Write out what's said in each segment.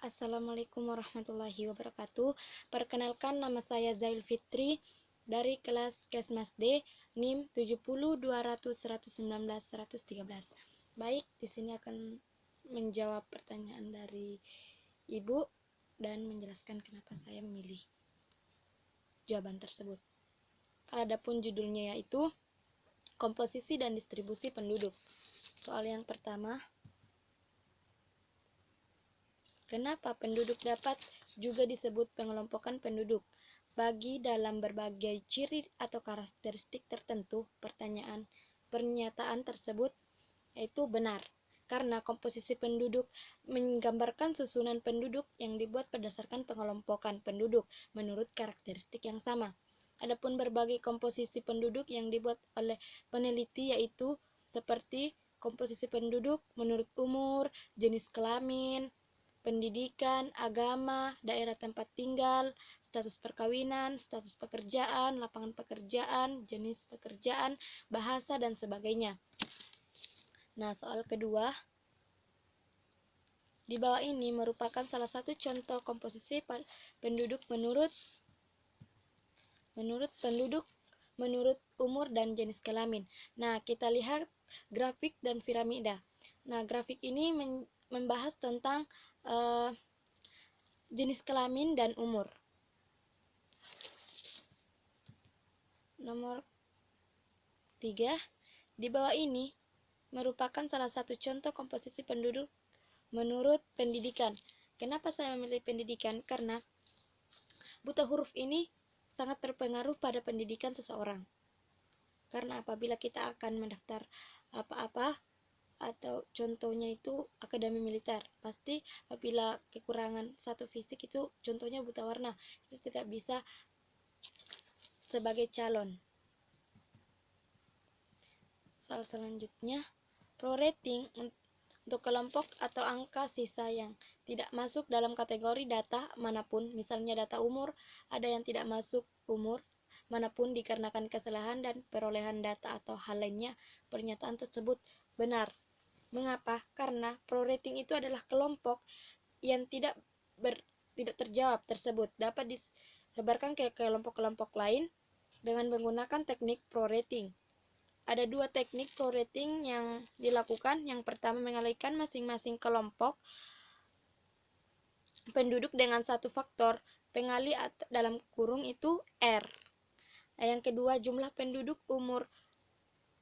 Assalamualaikum warahmatullahi wabarakatuh. Perkenalkan, nama saya Zail Fitri dari kelas Kesmas D, NIM 70 200 119 113. Baik, di sini akan menjawab pertanyaan dari Ibu dan menjelaskan kenapa saya memilih jawaban tersebut. Adapun judulnya yaitu komposisi dan distribusi penduduk. Soal yang pertama, kenapa penduduk dapat juga disebut pengelompokan penduduk? Bagi dalam berbagai ciri atau karakteristik tertentu, pernyataan tersebut yaitu benar, karena komposisi penduduk menggambarkan susunan penduduk yang dibuat berdasarkan pengelompokan penduduk menurut karakteristik yang sama. Adapun berbagai komposisi penduduk yang dibuat oleh peneliti yaitu seperti komposisi penduduk menurut umur, jenis kelamin, pendidikan, agama, daerah tempat tinggal, status perkawinan, status pekerjaan, lapangan pekerjaan, jenis pekerjaan, bahasa, dan sebagainya. Nah, soal kedua, di bawah ini merupakan salah satu contoh komposisi penduduk menurut umur dan jenis kelamin. Nah, kita lihat grafik dan piramida. Nah, grafik ini membahas tentang jenis kelamin dan umur. Nomor 3, di bawah ini merupakan salah satu contoh komposisi penduduk menurut pendidikan. Kenapa saya memilih pendidikan? Karena buta huruf ini sangat berpengaruh pada pendidikan seseorang. Karena apabila kita akan mendaftar apa-apa, atau contohnya itu akademi militer, pasti apabila kekurangan satu fisik itu contohnya buta warna, itu tidak bisa sebagai calon. Soal selanjutnya, prorating untuk kelompok atau angka sisa yang tidak masuk dalam kategori data manapun, misalnya data umur, ada yang tidak masuk umur manapun dikarenakan kesalahan dan perolehan data atau hal lainnya, pernyataan tersebut benar. Mengapa? Karena prorating itu adalah kelompok yang tidak terjawab tersebut dapat disebarkan ke kelompok-kelompok lain dengan menggunakan teknik prorating. Ada dua teknik prorating yang dilakukan. Yang pertama, mengalihkan masing-masing kelompok penduduk dengan satu faktor pengalih dalam kurung itu R. Nah, yang kedua, jumlah penduduk umur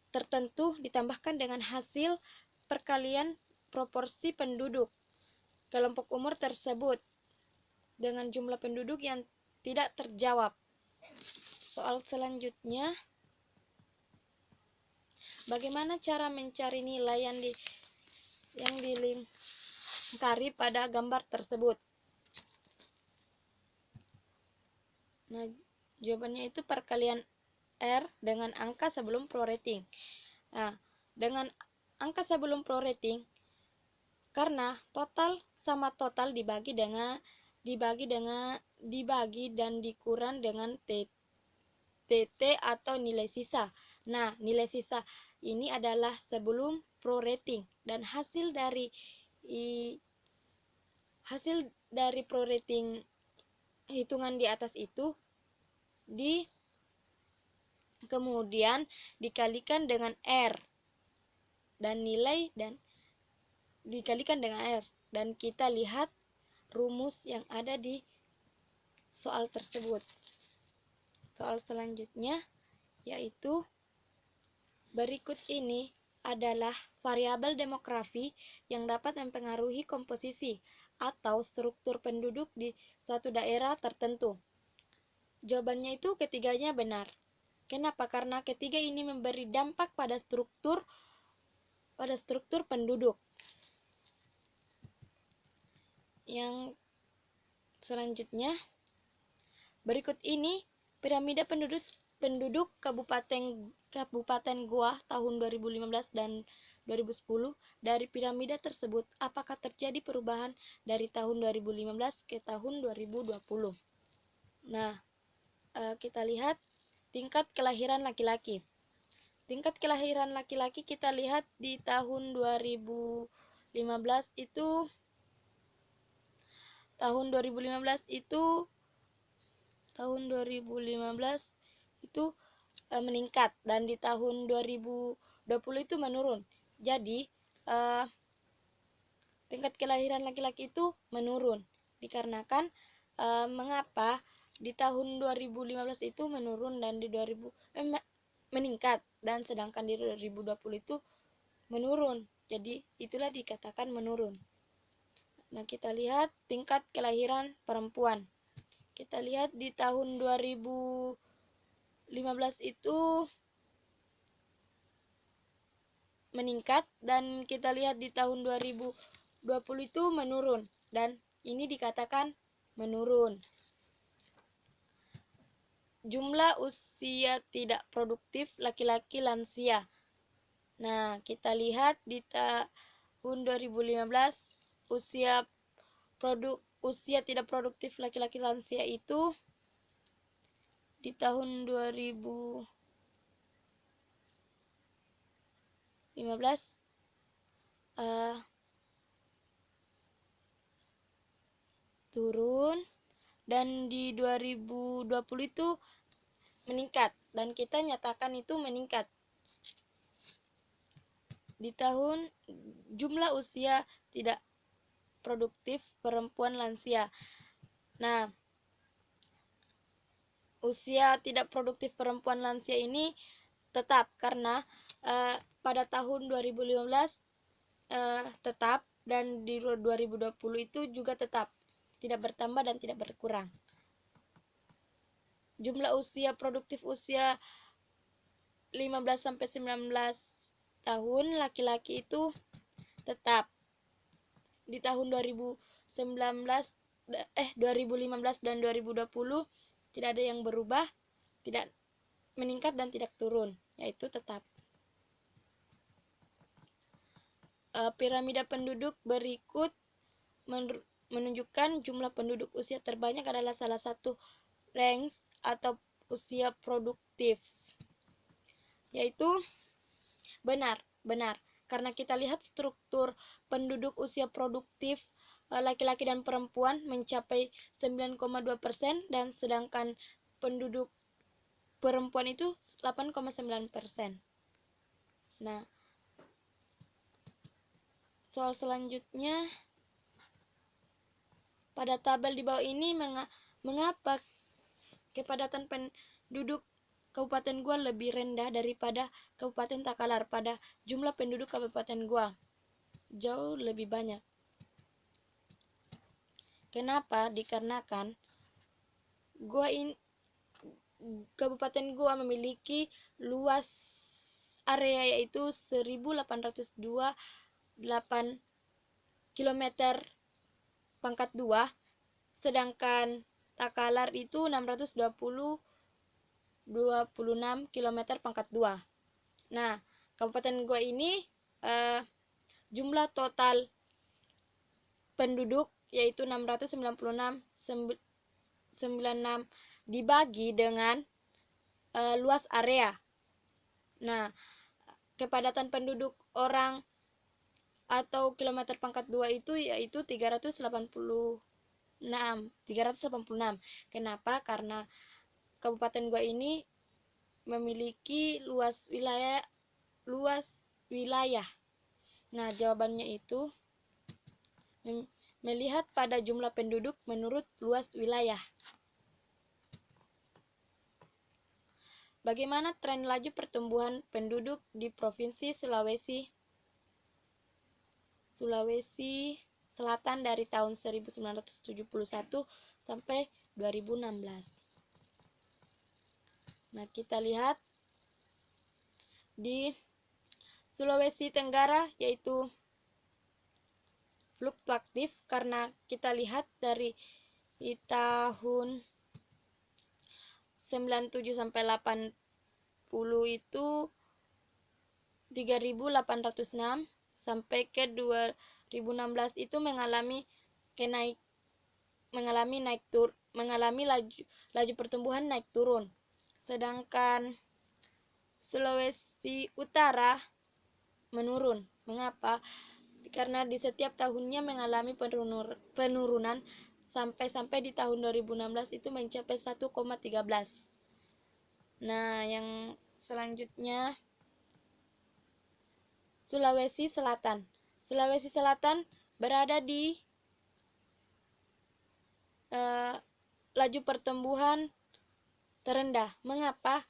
tertentu ditambahkan dengan hasil perkalian proporsi penduduk kelompok umur tersebut dengan jumlah penduduk yang tidak terjawab. Soal selanjutnya, bagaimana cara mencari nilai yang dilingkari pada gambar tersebut? Nah, jawabannya itu perkalian R dengan angka sebelum prorating. Nah, dengan angka sebelum prorating, karena total sama total dibagi dan dikurang dengan TT atau nilai sisa. Nah, nilai sisa ini adalah sebelum prorating, dan hasil dari prorating hitungan di atas itu kemudian dikalikan dengan R dan dikalikan dengan R, dan kita lihat rumus yang ada di soal tersebut. Soal selanjutnya yaitu berikut ini adalah variabel demografi yang dapat mempengaruhi komposisi atau struktur penduduk di suatu daerah tertentu. Jawabannya itu ketiganya benar. Kenapa? Karena ketiga ini memberi dampak pada struktur penduduk. Yang selanjutnya, berikut ini piramida penduduk Kabupaten Goa tahun 2015 dan 2010. Dari piramida tersebut, apakah terjadi perubahan dari tahun 2015 ke tahun 2020? Nah, kita lihat tingkat kelahiran laki-laki. Tingkat kelahiran laki-laki kita lihat di tahun 2015 itu tahun 2015 itu meningkat, dan di tahun 2020 itu menurun. Jadi tingkat kelahiran laki-laki itu menurun dikarenakan mengapa di tahun 2015 itu menurun dan di meningkat, dan sedangkan di 2020 itu menurun. Jadi itulah dikatakan menurun. Nah, kita lihat tingkat kelahiran perempuan. Kita lihat di tahun 2015 itu meningkat, dan kita lihat di tahun 2020 itu menurun, dan ini dikatakan menurun. Jumlah usia tidak produktif laki-laki lansia. Nah, kita lihat di tahun 2015 usia tidak produktif laki-laki lansia itu di tahun 2015 turun, dan di 2020 itu meningkat, dan kita nyatakan itu meningkat. Di tahun jumlah usia tidak produktif perempuan lansia. Nah, usia tidak produktif perempuan lansia ini tetap karena pada tahun 2015 tetap, dan di 2020 itu juga tetap, tidak bertambah dan tidak berkurang. Jumlah usia produktif usia 15-19 tahun laki-laki itu tetap. Di tahun 2015 dan 2020 tidak ada yang berubah, tidak meningkat dan tidak turun, yaitu tetap. Piramida penduduk berikut menunjukkan jumlah penduduk usia terbanyak adalah salah satu range atau usia produktif, yaitu benar. Karena kita lihat struktur penduduk usia produktif laki-laki dan perempuan mencapai 9,2%, dan sedangkan penduduk perempuan itu 8,9%. Nah, soal selanjutnya, pada tabel di bawah ini mengapa kepadatan penduduk Kabupaten Goa lebih rendah daripada Kabupaten Takalar? Pada jumlah penduduk Kabupaten Goa jauh lebih banyak. Kenapa? Dikarenakan Kabupaten Goa memiliki luas area yaitu 1828 km pangkat 2, sedangkan Takalar itu 626 km pangkat 2. Nah, Kabupaten Goa ini jumlah total penduduk yaitu 696,96 dibagi dengan luas area. Nah, kepadatan penduduk orang atau kilometer pangkat 2 itu yaitu 386. Kenapa? Karena Kabupaten Goa ini memiliki luas wilayah. Nah, jawabannya itu melihat pada jumlah penduduk menurut luas wilayah. Bagaimana tren laju pertumbuhan penduduk di Provinsi Sulawesi Selatan dari tahun 1971 sampai 2016? Nah, kita lihat di Sulawesi Tenggara yaitu fluktuatif, karena kita lihat dari tahun 97 sampai 80 itu 3.806, sampai ke 2016 itu mengalami laju pertumbuhan naik turun. Sedangkan Sulawesi Utara menurun. Mengapa? Karena di setiap tahunnya mengalami penurunan sampai di tahun 2016 itu mencapai 1,13. Nah, yang selanjutnya Sulawesi Selatan. Sulawesi Selatan berada di laju pertumbuhan terendah. Mengapa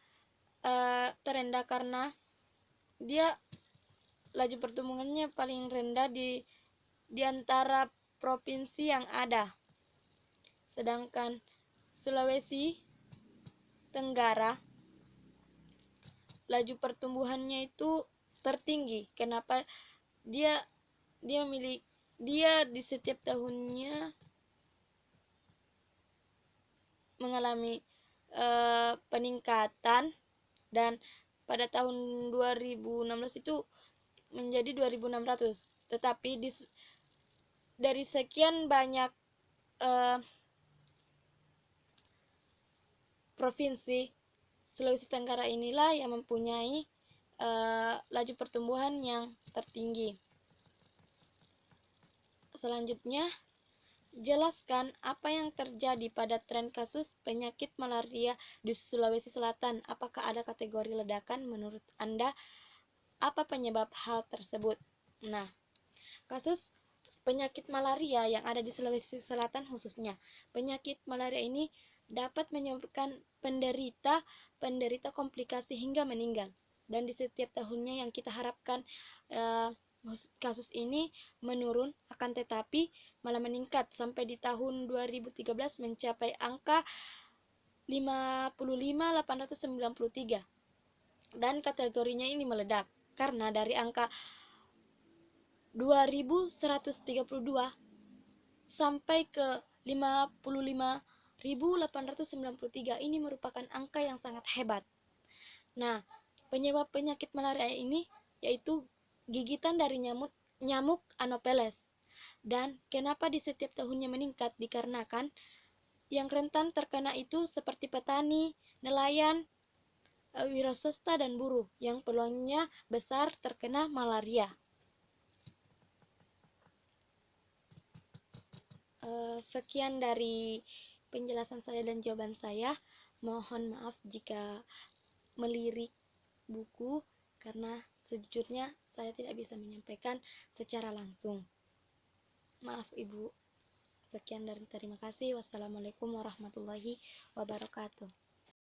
terendah? Karena dia laju pertumbuhannya paling rendah di antara provinsi yang ada. Sedangkan Sulawesi Tenggara laju pertumbuhannya itu tertinggi. Kenapa? Dia di setiap tahunnya mengalami peningkatan, dan pada tahun 2016 itu menjadi 2.600. Tetapi dari sekian banyak provinsi, Sulawesi Tenggara inilah yang mempunyai laju pertumbuhan yang tertinggi. Selanjutnya, jelaskan apa yang terjadi pada tren kasus penyakit malaria di Sulawesi Selatan. Apakah ada kategori ledakan? Menurut Anda, apa penyebab hal tersebut? Nah, kasus penyakit malaria yang ada di Sulawesi Selatan khususnya, penyakit malaria ini dapat menyebabkan penderita komplikasi hingga meninggal. Dan di setiap tahunnya yang kita harapkan kasus ini menurun, akan tetapi malah meningkat sampai di tahun 2013 mencapai angka 55.893. Dan kategorinya ini meledak karena dari angka 2.132 sampai ke 55.893. Ini merupakan angka yang sangat hebat. Nah, penyebab penyakit malaria ini yaitu gigitan dari nyamuk Anopheles. Dan kenapa di setiap tahunnya meningkat? Dikarenakan yang rentan terkena itu seperti petani, nelayan, wiraswasta, dan buruh yang peluangnya besar terkena malaria. Sekian dari penjelasan saya dan jawaban saya. Mohon maaf jika melirik buku, karena sejujurnya saya tidak bisa menyampaikan secara langsung. Maaf Ibu. Sekian dan terima kasih. Wassalamualaikum warahmatullahi wabarakatuh.